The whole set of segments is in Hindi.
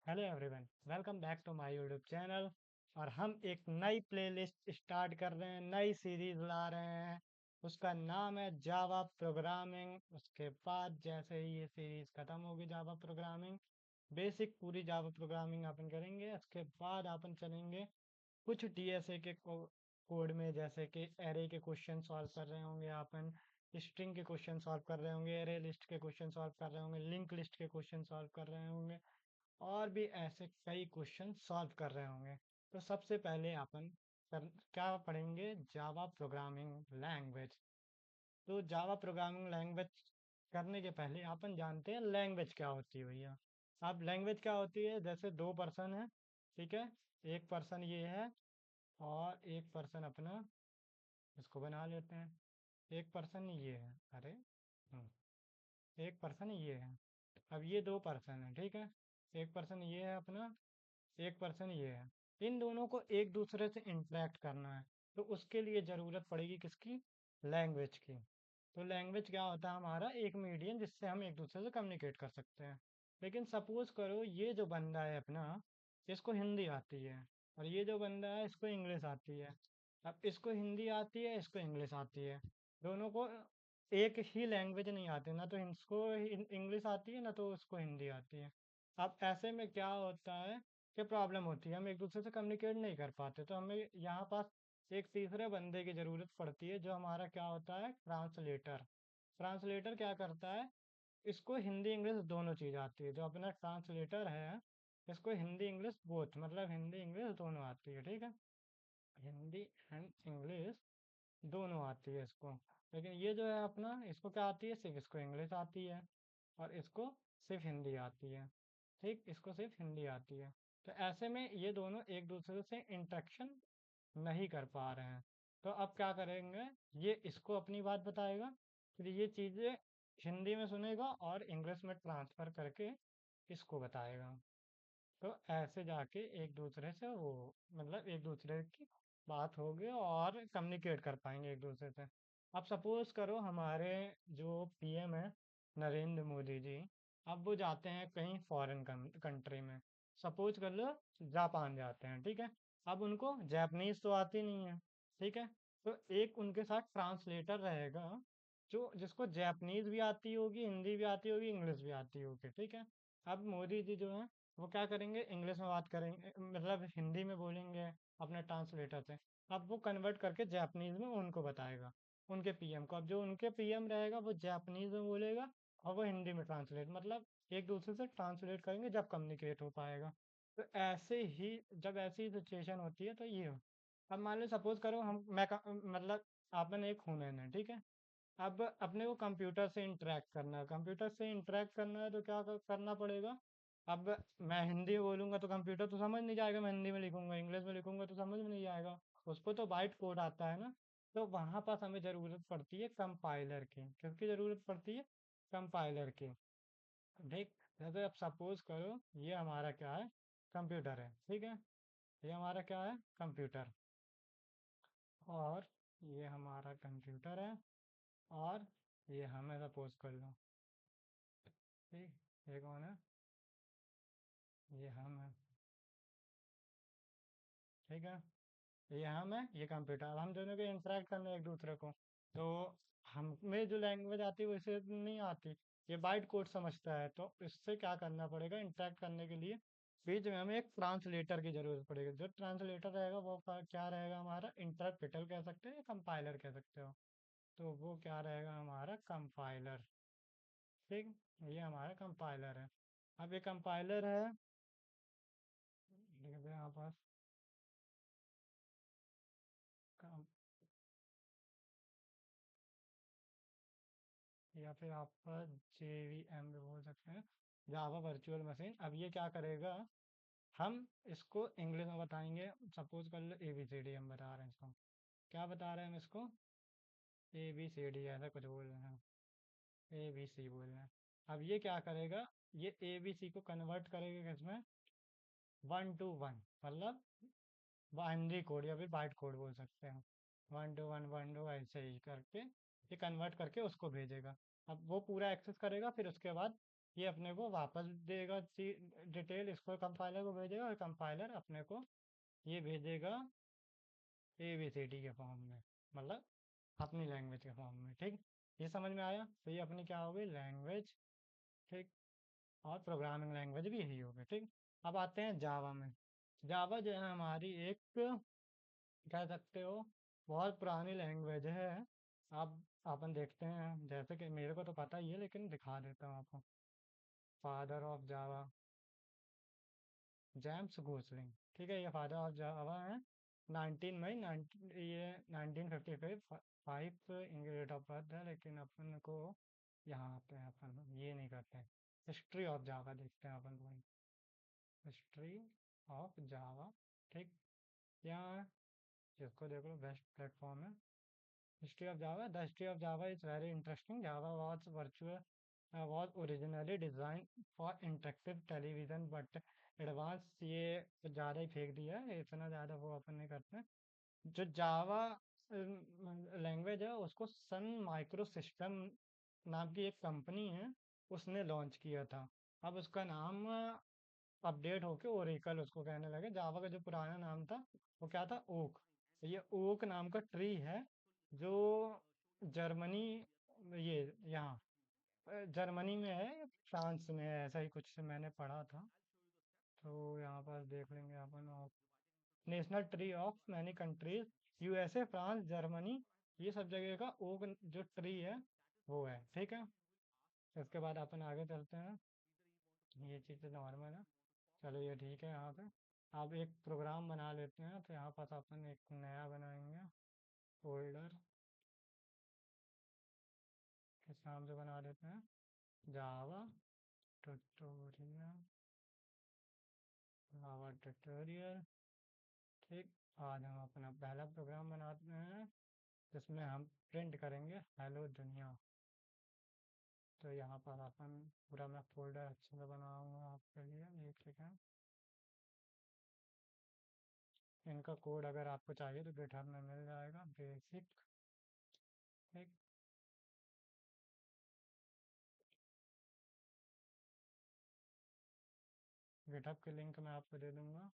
Hello everyone, welcome back to my YouTube channel. और हम एक नई प्लेलिस्ट स्टार्ट कर रहे हैं, नई सीरीज ला रहे हैं। उसका नाम है जावा प्रोग्रामिंग। उसके बाद जैसे ही ये सीरीज खत्म होगी जावा प्रोग्रामिंग बेसिक पूरी जावा प्रोग्रामिंग अपन करेंगे। उसके बाद अपन चलेंगे कुछ डीएसए के कोड में, जैसे कि एरे के क्वेश्चन सॉल्व कर रहे होंगे अपन, स्ट्रिंग के क्वेश्चन सॉल्व कर रहे होंगे, एरे लिस्ट के क्वेश्चन सॉल्व कर रहे होंगे, लिंक लिस्ट के क्वेश्चन सॉल्व कर रहे होंगे और भी ऐसे कई क्वेश्चन सॉल्व कर रहे होंगे। तो सबसे पहले अपन क्या पढ़ेंगे, जावा प्रोग्रामिंग लैंग्वेज। तो जावा प्रोग्रामिंग लैंग्वेज करने के पहले अपन जानते हैं लैंग्वेज क्या होती है भैया। अब लैंग्वेज क्या होती है, जैसे दो पर्सन है, ठीक है। एक पर्सन ये है और एक पर्सन अपना इसको बना लेते हैं। एक पर्सन ये है, अरे एक पर्सन ये है। अब ये दो पर्सन है, ठीक है। एक पर्सन ये है अपना, एक पर्सन ये है। इन दोनों को एक दूसरे से इंटरेक्ट करना है, तो उसके लिए ज़रूरत पड़ेगी किसकी, लैंग्वेज की। तो लैंग्वेज क्या होता है, हमारा एक मीडियम जिससे हम एक दूसरे से कम्युनिकेट कर सकते हैं। लेकिन सपोज करो ये जो बंदा है अपना, इसको हिंदी आती है, और ये जो बंदा है इसको इंग्लिश आती है। अब इसको हिंदी आती है, इसको इंग्लिश आती है। दोनों को एक ही लैंग्वेज नहीं आती, ना तो इसको इंग्लिश आती है ना तो उसको हिंदी आती है। अब ऐसे में क्या होता है कि प्रॉब्लम होती है, हम एक दूसरे से कम्युनिकेट नहीं कर पाते, तो हमें यहाँ पास एक तीसरे बंदे की ज़रूरत पड़ती है, जो हमारा क्या होता है, ट्रांसलेटर। ट्रांसलेटर क्या करता है, इसको हिंदी इंग्लिश दोनों चीज़ आती है। जो अपना ट्रांसलेटर है इसको हिंदी इंग्लिश बोथ, मतलब हिंदी इंग्लिश दोनों आती है, ठीक है। हिंदी एंड इंग्लिश दोनों आती है इसको। लेकिन ये जो है अपना, इसको क्या आती है, सिर्फ इसको इंग्लिश आती है और इसको सिर्फ हिंदी आती है, ठीक। इसको सिर्फ हिंदी आती है। तो ऐसे में ये दोनों एक दूसरे से इंटरेक्शन नहीं कर पा रहे हैं। तो अब क्या करेंगे, ये इसको अपनी बात बताएगा, फिर ये चीज़ें हिंदी में सुनेगा और इंग्लिश में ट्रांसफ़र करके इसको बताएगा। तो ऐसे जाके एक दूसरे से वो, मतलब एक दूसरे की बात होगी और कम्युनिकेट कर पाएंगे एक दूसरे से। अब सपोज करो हमारे जो पीएम है, नरेंद्र मोदी जी, अब वो जाते हैं कहीं फॉरेन कंट्री में। सपोज कर लो जापान जाते हैं, ठीक है। अब उनको जापानीज तो आती नहीं है, ठीक है। तो एक उनके साथ ट्रांसलेटर रहेगा, जो जिसको जापानीज भी आती होगी, हिंदी भी आती होगी, इंग्लिश भी आती होगी, ठीक है। अब मोदी जी जो है वो क्या करेंगे, इंग्लिश में बात करेंगे, मतलब हिंदी में बोलेंगे अपने ट्रांसलेटर से। अब वो कन्वर्ट करके जापानीज में उनको बताएगा, उनके पीएम को। अब जो उनके पीएम रहेगा वो जापानीज में बोलेगा और वो हिंदी में ट्रांसलेट, मतलब एक दूसरे से ट्रांसलेट करेंगे जब कम्युनिकेट हो पाएगा। तो ऐसे ही जब ऐसी सिचुएशन होती है तो ये हो। अब मान लो सपोज करो मतलब आपन एक ह्यूमन है, ठीक है। अब अपने को कंप्यूटर से इंटरेक्ट करना है, कंप्यूटर से इंटरेक्ट करना है तो क्या करना पड़ेगा। अब मैं हिंदी बोलूँगा तो कंप्यूटर तो समझ नहीं जाएगा, मैं हिंदी में लिखूंगा, इंग्लिश में लिखूंगा तो समझ में नहीं आएगा। उसको तो बाइट कोड आता है ना। तो वहाँ पास हमें ज़रूरत पड़ती है कंपाइलर की। किसकी ज़रूरत पड़ती है, कंपाइलर की, ठीक। जैसे अब सपोज करो ये हमारा क्या है, कंप्यूटर है, ठीक है। ये हमारा क्या है, कंप्यूटर। और ये हमारा कंप्यूटर है और ये हमें सपोज कर लो, ठीक। ये कौन है, ये हम है, ठीक है। ये हम है, ये कंप्यूटर। अब हम दोनों को इंटरेक्ट करना है एक दूसरे को, तो हमें जो लैंग्वेज आती है वो इसे नहीं आती, ये बाइट कोड समझता है। तो इससे क्या करना पड़ेगा, इंटरेक्ट करने के लिए बीच में हमें एक ट्रांसलेटर की ज़रूरत पड़ेगी। जो ट्रांसलेटर रहेगा वो क्या रहेगा, हमारा इंटरप्रेटर कह सकते हैं या कंपाइलर कह सकते हो। तो वो क्या रहेगा, हमारा कंपाइलर, ठीक। ये हमारा कंपाइलर है। अब ये कंपाइलर है, लिख दो यहाँ पास, या फिर आप JVM भी बोल सकते हैं, जावा वर्चुअल मशीन। अब ये क्या करेगा, हम इसको इंग्लिश में बताएंगे। सपोज कर लो ABCD हम बता रहे हैं इसको, क्या बता रहे हैं हम इसको, ABCD ऐसा कुछ बोल रहे हैं, ABC बोल रहे हैं। अब ये क्या करेगा, ये ABC को कन्वर्ट करेगा किसमें, 1 to 1, मतलब बाइनरी कोड या फिर बाइट कोड बोल सकते हैं। 1 to 1 1 to ऐसे ही करके ये कन्वर्ट करके उसको भेजेगा। अब वो पूरा एक्सेस करेगा, फिर उसके बाद ये अपने को वापस देगा डिटेल, इसको कंपाइलर को भेजेगा और कंपाइलर अपने को ये भेजेगा ABCD के फॉर्म में, मतलब अपनी लैंग्वेज के फॉर्म में। ठीक, ये समझ में आया? तो ये अपनी क्या हो गई, लैंग्वेज। ठीक, और प्रोग्रामिंग लैंग्वेज भी यही हो गई। ठीक, अब आते हैं जावा में। जावा जो है हमारी एक, कह सकते हो, बहुत पुरानी लैंग्वेज है। अब अपन देखते हैं, जैसे कि मेरे को तो पता ही है लेकिन दिखा देता हूँ आपको। Father of Java James Gosling. ठीक है, ये फादर ऑफ जावा है। 19 मई 19 ये 1955 फाइव इनकी डेट ऑफ बर्थ है, लेकिन अपन को यहाँ पे अपन ये नहीं करते हैं। हिस्ट्री ऑफ जावा देखते हैं अपन को। History of Java. ठीक, यहाँ है, इसको देख लो, बेस्ट प्लेटफॉर्म है। History of Java. The history of Java is very interesting. Java was originally designed for interactive television, but advanced, ये ज़्यादा ही फेंक दिया है, इतना ज़्यादा वो अपन नहीं करते हैं। जो जावा लैंग्वेज है उसको सन माइक्रो सिस्टम नाम की एक कंपनी है, उसने लॉन्च किया था। अब उसका नाम अपडेट होके ओरेकल उसको कहने लगे। जावा का जो पुराना नाम था वो क्या था, ओक। ये ओक नाम का ट्री है जो जर्मनी, ये यहाँ जर्मनी में है, फ्रांस में है, ऐसा ही कुछ मैंने पढ़ा था। तो यहाँ पर देख लेंगे अपन। National tree of many countries, USA, France, Germany, ये सब जगह का ओक जो ट्री है वो है। ठीक है, इसके बाद अपन आगे चलते हैं। ये चीज़ नॉर्मल है, चलो ये ठीक है। यहाँ पे अब एक प्रोग्राम बना लेते हैं, तो यहाँ पास अपन एक नया बनाएंगे फोल्डर, किस नाम से बना लेते हैं, जावा ट्यूटोरियल, जावा ट्यूटोरियल। ठीक, आज हम अपना पहला प्रोग्राम बनाते हैं जिसमें हम प्रिंट करेंगे हेलो दुनिया। तो यहाँ पर अपन पूरा मैं फोल्डर अच्छे से बनाऊंगा आपके लिए, एक सेकेंड। इनका कोड अगर आपको चाहिए तो गिटहब में मिल जाएगा, बेसिक। ठीक, गिटहब के लिंक मैं आपको दे दूंगा।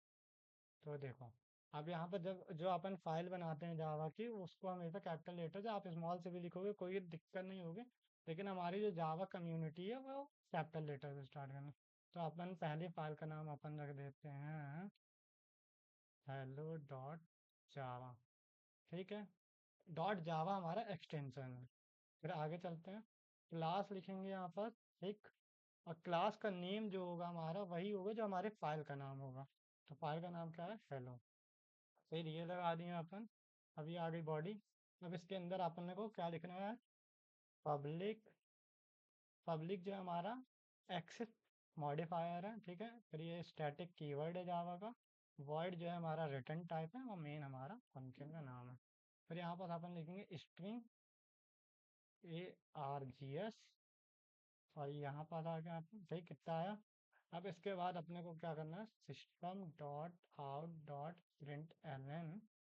तो देखो, अब यहाँ पर जब जो अपन फाइल बनाते हैं जावा की, उसको हमेशा कैपिटल लेटर से, आप स्मॉल से भी लिखोगे कोई दिक्कत नहीं होगी, लेकिन हमारी जो जावा कम्युनिटी है वो कैपिटल लेटर से स्टार्ट करना। तो अपन पहली फाइल का नाम अपन रख देते हैं हेलो डॉट जावा। ठीक है, डॉट जावा हमारा एक्सटेंशन है। फिर आगे चलते हैं, क्लास लिखेंगे यहाँ पर। ठीक, और क्लास का नेम जो होगा हमारा वही होगा जो हमारे फाइल का नाम होगा। तो फाइल का नाम क्या है, हेलो। फिर ये लगा दिए अपन। अभी आ गई बॉडी। अब इसके अंदर अपन को क्या लिखना है, पब्लिक। पब्लिक जो है हमारा एक्सेस मॉडिफायर है। ठीक है, फिर ये स्टैटिक कीवर्ड है जावा का। वॉइड जो है हमारा रिटर्न टाइप है, और मेन हमारा फंक्शन का नाम है। फिर यहाँ पर अपन लिखेंगे स्ट्रिंग ARGS, और यहाँ पर आ गया अपन, सही कितना आया। अब इसके बाद अपने को क्या करना है, system dot out dot print L N.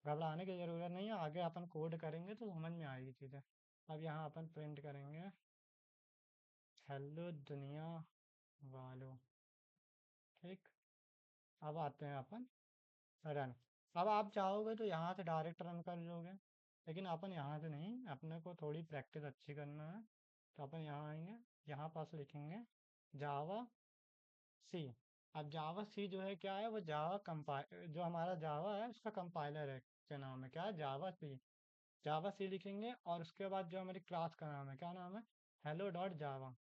घबराने की ज़रूरत नहीं है, आगे अपन कोड करेंगे तो समझ में आएगी चीज़ें। अब यहाँ अपन प्रिंट करेंगे हेलो दुनिया वालों। ठीक, अब आते हैं अपन रन। अब आप चाहोगे तो यहाँ से डायरेक्ट रन कर लोगे, लेकिन अपन यहाँ से नहीं, अपने को थोड़ी प्रैक्टिस अच्छी करना है। तो अपन यहाँ आएंगे, यहाँ पास लिखेंगे जावा सी। अब जावा सी जो है क्या है, वो जावा कंपाइल, जो हमारा जावा है उसका कंपाइलर है, क्या नाम है, क्या है, जावा सी। जावा सी लिखेंगे, और उसके बाद जो हमारी क्लास का नाम है, क्या नाम है, हेलो डॉट जावा।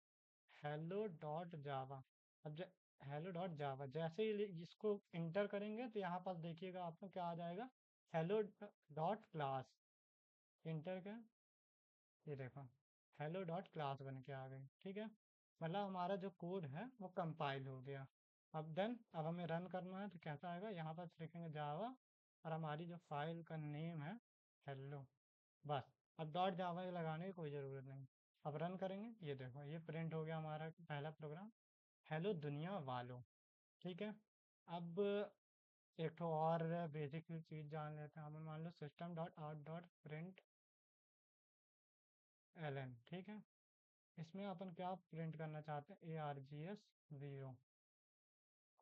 हेलो डॉट जावा। अब हेलो डॉट जावा जैसे ही इसको इंटर करेंगे तो यहाँ पास देखिएगा आपको क्या आ जाएगा, हेलो डॉट क्लास। इंटर कर, ये देखो, हेलो डॉट क्लास बन के आ गई। ठीक है, मतलब हमारा जो कोड है वो कंपाइल हो गया। अब देन अब हमें रन करना है तो कैसा आएगा, यहाँ पर लिखेंगे जावा, और हमारी जो फाइल का नेम है हेलो, बस। अब डॉट जावा लगाने की कोई ज़रूरत नहीं। अब रन करेंगे, ये देखो ये प्रिंट हो गया हमारा पहला प्रोग्राम, हेलो दुनिया वालों। ठीक है, अब एक तो और बेसिक चीज़ जान लेते हैं हम, मान लो system dot out dot print L N. ठीक है, इसमें अपन क्या प्रिंट करना चाहते हैं, ARGS 0।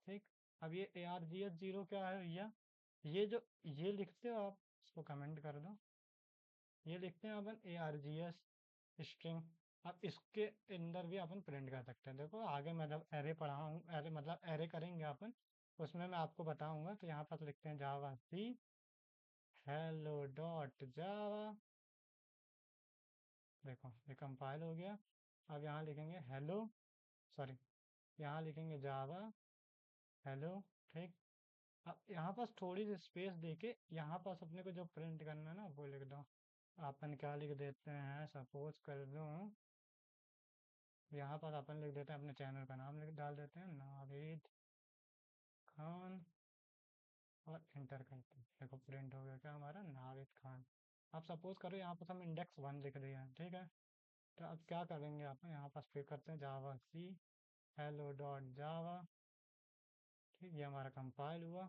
ठीक। अब ये ARGS 0 क्या है भैया, ये जो ये लिखते हो आप, इसको कमेंट कर दो। ये लिखते हैं अपन ARGS स्ट्रिंग। अब इसके अंदर भी अपन प्रिंट कर सकते हैं। देखो आगे मतलब एरे पढ़ाऊँ, एरे मतलब एरे करेंगे अपन, उसमें मैं आपको बताऊंगा। तो यहाँ पर लिखते हैं जावा सी हेलो डॉट जावा। देखो ये कंपाइल हो गया। अब यहाँ लिखेंगे हेलो, सॉरी, यहाँ लिखेंगे जावा हेलो। ठीक। अब यहाँ पास थोड़ी सी स्पेस देके यहाँ पास अपने को जो प्रिंट करना है ना वो लिख दो। अपन क्या लिख देते हैं, सपोज कर दूँ, यहाँ पर अपन लिख देते हैं, अपने चैनल का नाम लिख डाल देते हैं, नावेद खान, और इंटर करते हैं। देखो प्रिंट हो गया क्या हमारा, नावेद खान। अब सपोज करो यहाँ पर हम इंडेक्स 1 लिख दिया है, ठीक है। तो अब क्या करेंगे, अपन यहाँ पास पे करते हैं जावा सी हेलो डॉट जावा। ठीक, ये हमारा कंपाइल हुआ।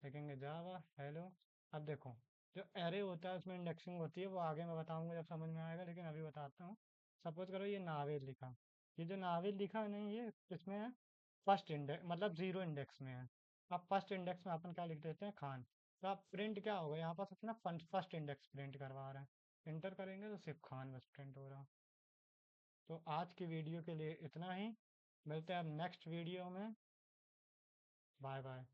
देखेंगे जावा हेलो। अब देखो जो एरे होता है उसमें इंडेक्सिंग होती है, वो आगे मैं बताऊंगा जब समझ में आएगा, लेकिन अभी बताता हूँ। सपोज करो ये नावेद लिखा, ये जो नावेद लिखा है नहीं, ये किसमें है, फर्स्ट इंडेक्स मतलब 0 इंडेक्स में है। अब फर्स्ट इंडेक्स में अपन क्या लिख देते हैं, खान। तो अब प्रिंट क्या होगा, यहाँ पास अपना फर्स्ट इंडेक्स प्रिंट करवा रहे हैं, इंटर करेंगे तो सिर्फ खान बस प्रिंट हो रहा। तो आज की वीडियो के लिए इतना ही, मिलते हैं अब नेक्स्ट वीडियो में। Bye bye.